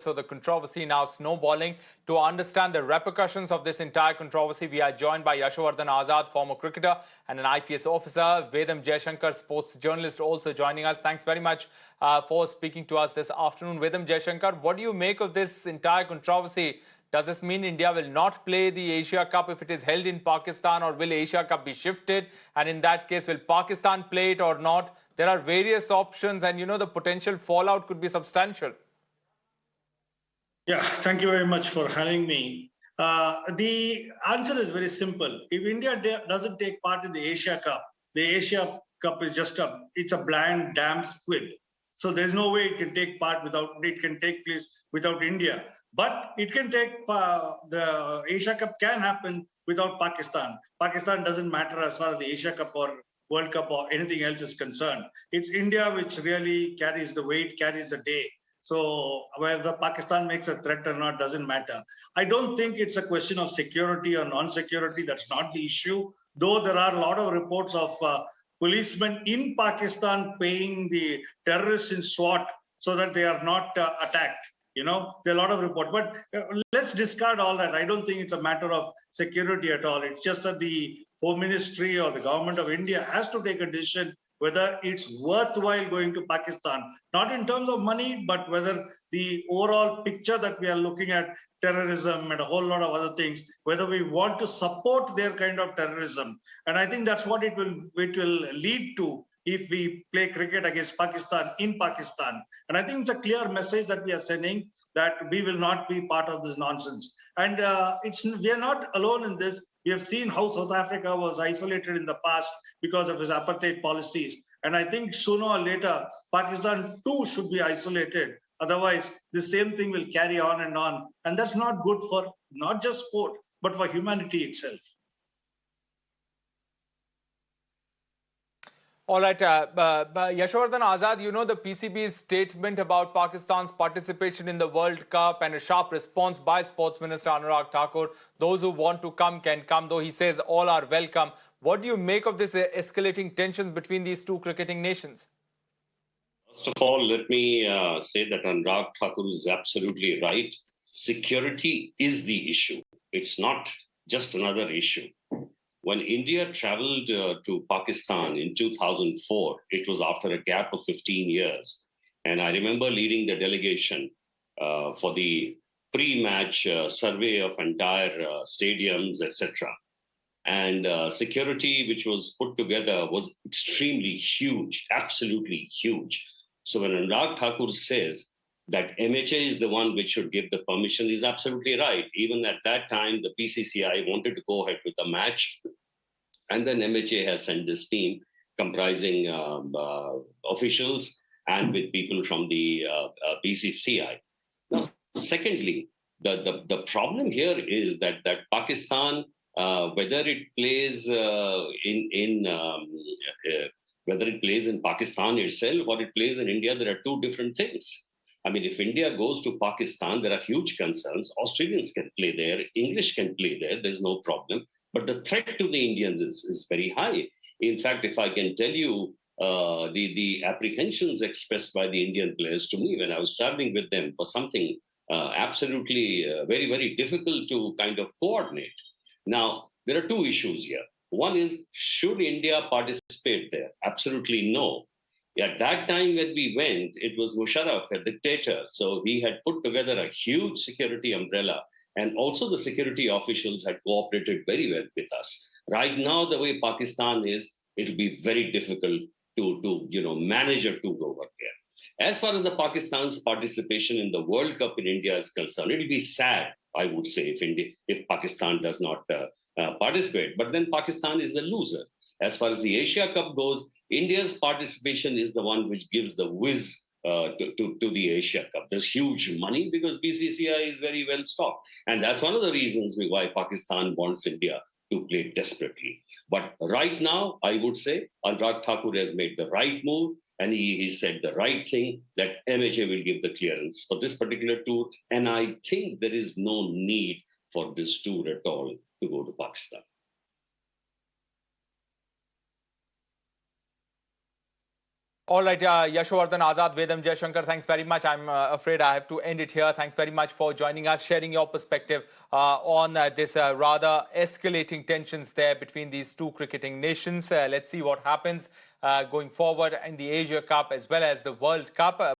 So the controversy now snowballing. To understand the repercussions of this entire controversy, we are joined by Yashovardhan Azad, former cricketer and an IPS officer. Vedam Jaishankar, sports journalist, also joining us. Thanks very much for speaking to us this afternoon. Vedam Jaishankar, what do you make of this entire controversy? Does this mean India will not play the Asia Cup if it is held in Pakistan, or will Asia Cup be shifted? And in that case, will Pakistan play it or not? There are various options, and the potential fallout could be substantial. Yeah, thank you very much for having me. The answer is very simple. If India doesn't take part in the Asia Cup is it's a bland damn squid. So there's no way it can take place without India. But it can the Asia Cup can happen without Pakistan. Pakistan doesn't matter as far as the Asia Cup or World Cup or anything else is concerned. It's India which really carries the weight, carries the day. So whether Pakistan makes a threat or not doesn't matter. I don't think it's a question of security or non-security. That's not the issue. Though there are a lot of reports of policemen in Pakistan paying the terrorists in SWAT so that they are not attacked. There are a lot of reports. But let's discard all that. I don't think it's a matter of security at all. It's just that the Home Ministry or the government of India has to take a decision whether it's worthwhile going to Pakistan, not in terms of money, but whether the overall picture that we are looking at, terrorism and a whole lot of other things, whether we want to support their kind of terrorism. And I think that's what it will lead to if we play cricket against Pakistan in Pakistan. And I think it's a clear message that we are sending that we will not be part of this nonsense. And we are not alone in this. We have seen how South Africa was isolated in the past because of its apartheid policies. And I think sooner or later, Pakistan too should be isolated. Otherwise, the same thing will carry on. And that's not good for not just sport, but for humanity itself. All right, Yashovardhan Azad, the PCB's statement about Pakistan's participation in the World Cup and a sharp response by Sports Minister Anurag Thakur. Those who want to come can come, though he says all are welcome. What do you make of this escalating tensions between these two cricketing nations? First of all, let me say that Anurag Thakur is absolutely right. Security is the issue. It's not just another issue. When India traveled to Pakistan in 2004, it was after a gap of 15 years. And I remember leading the delegation for the pre-match survey of entire stadiums, etc. And security, which was put together, was extremely huge, absolutely huge. So when Anurag Thakur says that MHA is the one which should give the permission, is absolutely right. Even at that time, the BCCI wanted to go ahead with the match. And then MHA has sent this team comprising officials and with people from the BCCI. Now, secondly, the problem here is that Pakistan, whether it plays whether it plays in Pakistan itself or it plays in India, there are two different things. I mean, if India goes to Pakistan, there are huge concerns. Australians can play there, English can play there, there's no problem. But the threat to the Indians is very high. In fact, if I can tell you the apprehensions expressed by the Indian players to me when I was traveling with them was something absolutely very, very difficult to kind of coordinate. Now, there are two issues here. One is, should India participate there? Absolutely no. At that time when we went, it was Musharraf, a dictator. So he had put together a huge security umbrella. And also the security officials had cooperated very well with us. Right now, the way Pakistan is, it will be very difficult to manage a tour over there. As far as the Pakistan's participation in the World Cup in India is concerned, it will be sad, I would say, if Pakistan does not participate. But then Pakistan is the loser. As far as the Asia Cup goes, India's participation is the one which gives the whiz to the Asia Cup. There's huge money because BCCI is very well stocked. And that's one of the reasons why Pakistan wants India to play desperately. But right now, I would say Anurag Thakur has made the right move and he said the right thing that MHA will give the clearance for this particular tour. And I think there is no need for this tour at all to go to Pakistan. All right, Yashovardhan Azad, Vedam Jaishankar, thanks very much. I'm afraid I have to end it here. Thanks very much for joining us, sharing your perspective on this rather escalating tensions there between these two cricketing nations. Let's see what happens going forward in the Asia Cup as well as the World Cup.